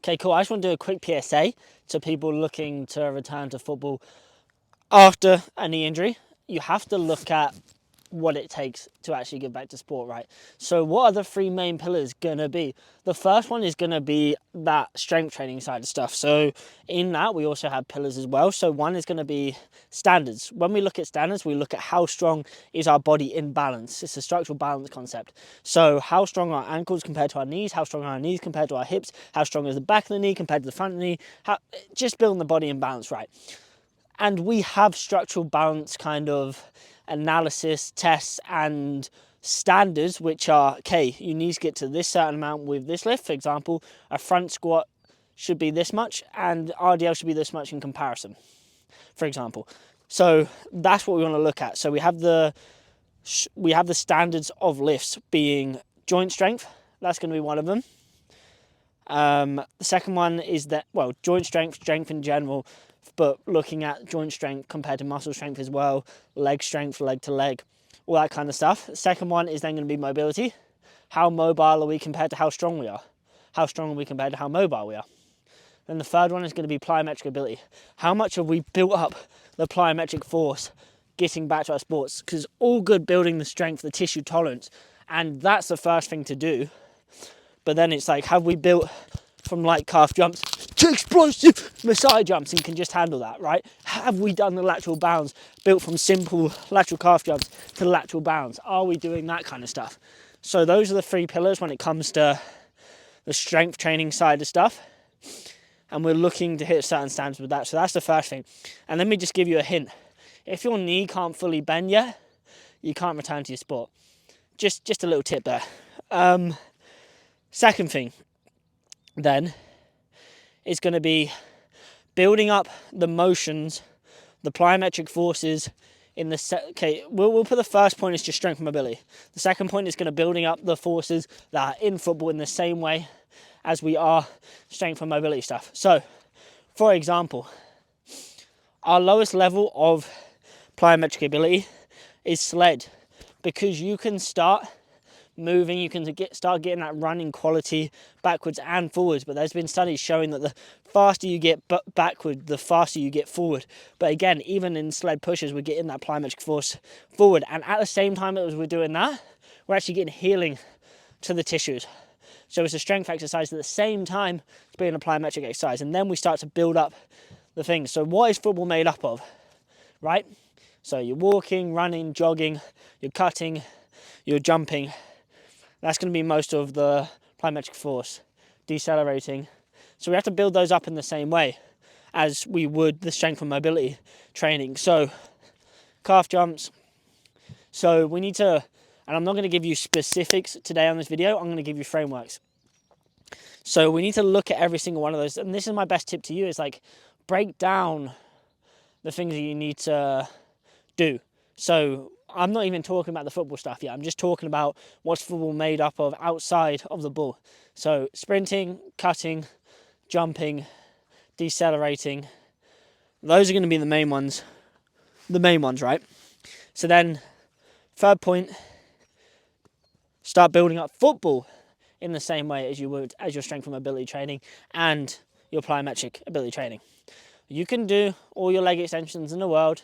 Okay, cool. I just want to do a quick PSA to people looking to return to football after a knee injury. You have to look at what it takes to actually get back to sport, right? So what are the three main pillars gonna be? The first one is gonna be that strength training side of stuff. So in that, we also have pillars as well. So one is gonna be standards. When we look at standards, we look at how strong is our body in balance. It's a structural balance concept. So how strong are our ankles compared to our knees? How strong are our knees compared to our hips? How strong is the back of the knee compared to the front of the knee? Just building the body in balance, right? And we have structural balance kind of analysis, tests, and standards, which are, okay, you need to get to this certain amount with this lift. For example, a front squat should be this much, and RDL should be this much in comparison, for example. So that's what we want to look at. So we have the standards of lifts being joint strength. That's going to be one of them. The second one is that, well, joint strength in general, but looking at joint strength compared to muscle strength as well, leg strength, leg to leg, all that kind of stuff. The second one is then going to be mobility. How mobile are we compared to how strong we are? How strong are we compared to how mobile we are? Then the third one is going to be plyometric ability. How much have we built up the plyometric force getting back to our sports? Because all good building the strength, the tissue tolerance, and that's the first thing to do. But then it's like, have we built from light calf jumps to explosive Messiah jumps and can just handle that, right? Have we done the lateral bounds built from simple lateral calf jumps to lateral bounds? Are we doing that kind of stuff? So those are the three pillars when it comes to the strength training side of stuff. And we're looking to hit certain standards with that. So that's the first thing. And let me just give you a hint. If your knee can't fully bend yet, you can't return to your sport. Just a little tip there. Second thing, then, is going to be building up the motions, the plyometric forces in the okay, we'll put the first point as just strength and mobility. The second point is going to building up the forces that are in football in the same way as we are strength and mobility stuff. So, for example, our lowest level of plyometric ability is sled, because you can start moving, you can start getting that running quality backwards and forwards, but there's been studies showing that the faster you get backward, the faster you get forward. But again, even in sled pushes, we're getting that plyometric force forward, and at the same time as we're doing that, we're actually getting healing to the tissues. So it's a strength exercise at the same time as being a plyometric exercise, and then we start to build up the things. So what is football made up of, right? So you're walking, running, jogging, you're cutting, you're jumping. That's going to be most of the plyometric force, decelerating. So we have to build those up in the same way as we would the strength and mobility training. So calf jumps. So we need to, and I'm not going to give you specifics today on this video, I'm going to give you frameworks. So we need to look at every single one of those. And this is my best tip to you, is like, break down the things that you need to do. So I'm not even talking about the football stuff yet. I'm just talking about what's football made up of outside of the ball. So sprinting, cutting, jumping, decelerating. Those are going to be the main ones. The main ones, right? So then, third point, start building up football in the same way as you would as your strength and mobility training and your plyometric ability training. You can do all your leg extensions in the world.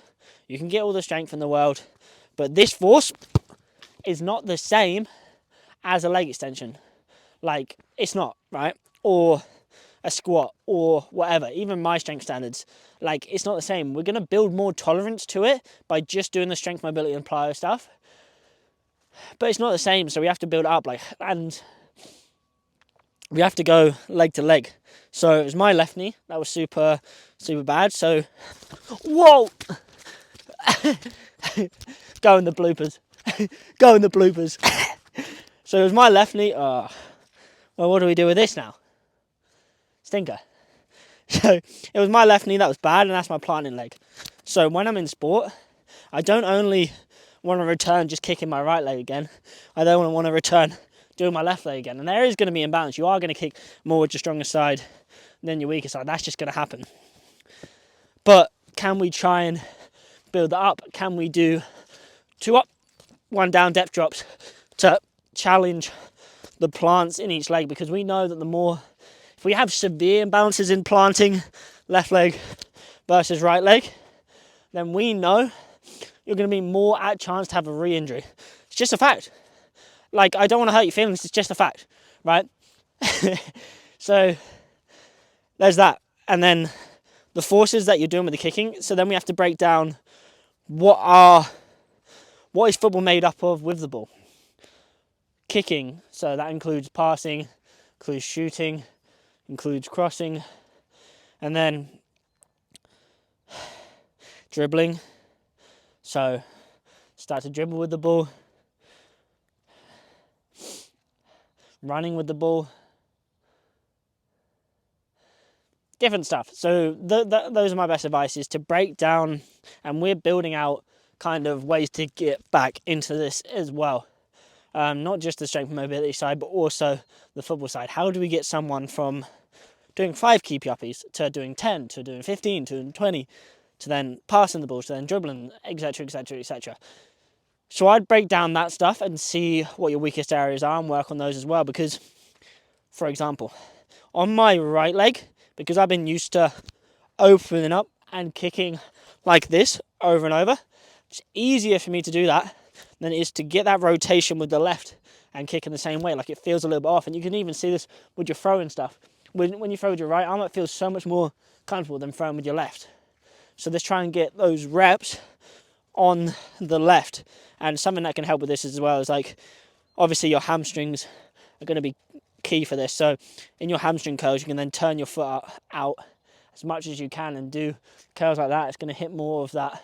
You can get all the strength in the world. But this force is not the same as a leg extension. Like, it's not, right? Or a squat or whatever. Even my strength standards, like, it's not the same. We're going to build more tolerance to it by just doing the strength, mobility and plyo stuff. But it's not the same, so we have to build it up, like, and we have to go leg to leg. So it was my left knee. That was super, super bad. So, whoa! Go in the bloopers. Go in the bloopers. So it was my left knee. Well, what do we do with this now? Stinker. So it was my left knee that was bad, and that's my planting leg. So when I'm in sport, I don't only want to return just kicking my right leg again. I don't want to return doing my left leg again. And there is going to be imbalance. You are going to kick more with your stronger side than your weaker side. That's just going to happen. But can we try and build that up? Can we do 2 up, 1 down depth drops to challenge the plants in each leg? Because we know that the more, If we have severe imbalances in planting left leg versus right leg, then we know you're going to be more at chance to have a re-injury. It's just a fact. Like, I don't want to hurt your feelings, it's just a fact, right? So there's that. And then the forces that you're doing with the kicking. So then we have to break down what is football made up of with the ball. Kicking, so that includes passing, includes shooting, includes crossing, and then dribbling. So start to dribble with the ball, running with the ball, different stuff. So those are my best advice, is to break down, and we're building out kind of ways to get back into this as well. Not just the strength and mobility side, but also the football side. How do we get someone from doing 5 keepy uppies to doing 10, to doing 15, to doing 20, to then passing the ball, to then dribbling, etc., etc., etc. So I'd break down that stuff and see what your weakest areas are and work on those as well. Because, for example, on my right leg, because I've been used to opening up and kicking like this over and over, it's easier for me to do that than it is to get that rotation with the left and kick in the same way. Like, it feels a little bit off, and you can even see this with your throwing stuff. When you throw with your right arm, it feels so much more comfortable than throwing with your left. So let's try and get those reps on the left. And something that can help with this as well is, like, obviously your hamstrings are going to be key for this. So in your hamstring curls, you can then turn your foot out as much as you can and do curls like that. It's going to hit more of that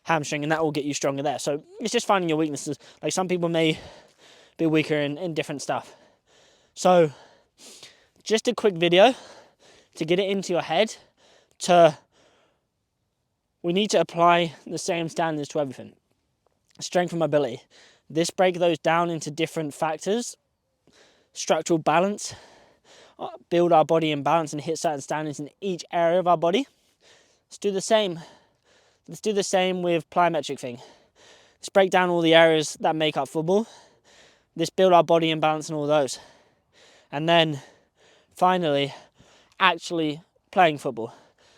hamstring, and that will get you stronger there. So it's just finding your weaknesses. Like, some people may be weaker in different stuff. So just a quick video to get it into your head. We need to apply the same standards to everything. Strength and mobility. Break those down into different factors. Structural balance. Build our body in balance and hit certain standards in each area of our body. Let's do the same. Let's do the same with plyometric thing. Let's break down all the areas that make up football. Let's build our body in balance in all those. And then, finally, actually playing football.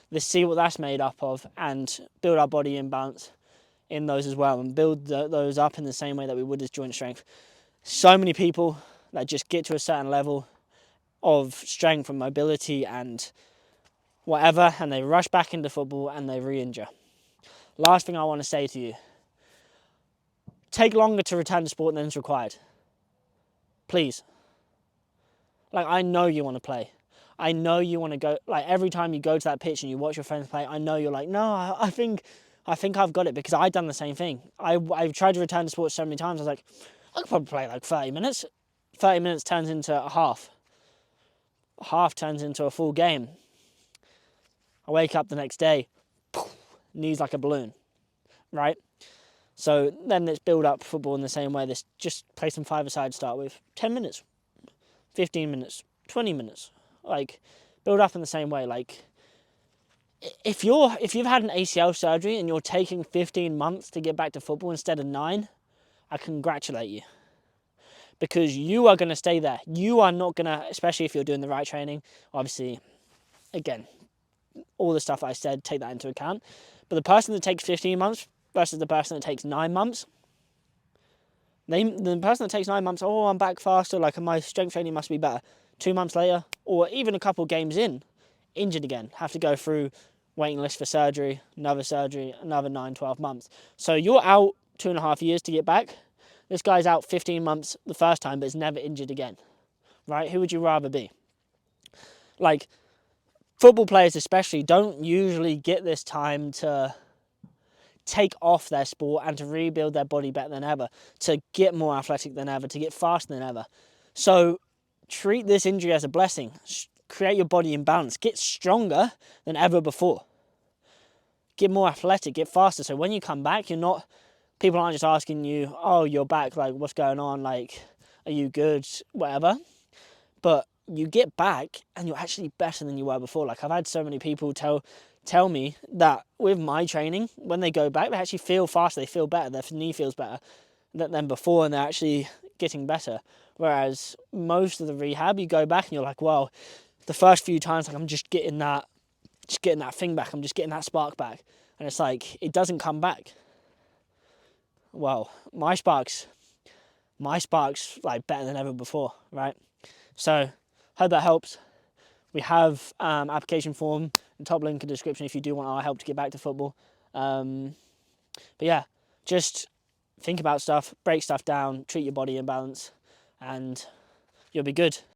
Let's see what that's made up of and build our body in balance in those as well, and build those up in the same way that we would as joint strength. So many people that just get to a certain level of strength and mobility and whatever, and they rush back into football and they re-injure. Last thing I want to say to you, take longer to return to sport than is required. Please. Like, I know you want to play. I know you want to go. Like, every time you go to that pitch and you watch your friends play, I know you're like, no, I think I've got it, because I've done the same thing. I've tried to return to sports so many times. I was like, I could probably play like 30 minutes. 30 minutes turns into a half. A half turns into a full game. I wake up the next day, knees like a balloon, right? So then let's build up football in the same way. Let's just play some five-a-side to start with. 10 minutes, 15 minutes, 20 minutes. Like, build up in the same way. Like, if you've had an ACL surgery and you're taking 15 months to get back to football instead of 9, I congratulate you. Because you are going to stay there. You are not going to, especially if you're doing the right training. Obviously, again, all the stuff I said, take that into account. But the person that takes 15 months versus the person that takes 9 months, the person that takes 9 months, oh, I'm back faster, like my strength training must be better. 2 months later, or even a couple games in, injured again, have to go through waiting list for surgery, another 9, 12 months. So you're out 2.5 years to get back. This guy's out 15 months the first time, but is never injured again, right? Who would you rather be? Like, football players especially don't usually get this time to take off their sport and to rebuild their body better than ever, to get more athletic than ever, to get faster than ever. So treat this injury as a blessing. Create your body in balance. Get stronger than ever before. Get more athletic, get faster. So when you come back, people aren't just asking you, oh, you're back, like, what's going on? Like, are you good? Whatever. But you get back and you're actually better than you were before. Like, I've had so many people tell me that with my training, when they go back, they actually feel faster, they feel better, their knee feels better than before, and they're actually getting better. Whereas most of the rehab, you go back and you're like, well, the first few times, like I'm just getting that thing back. I'm just getting that spark back, and it's like it doesn't come back. Well, my spark's like better than ever before, right? So hope that helps. We have application form and top link in the description if you do want our help to get back to football. But yeah, just think about stuff, break stuff down, treat your body in balance, and you'll be good.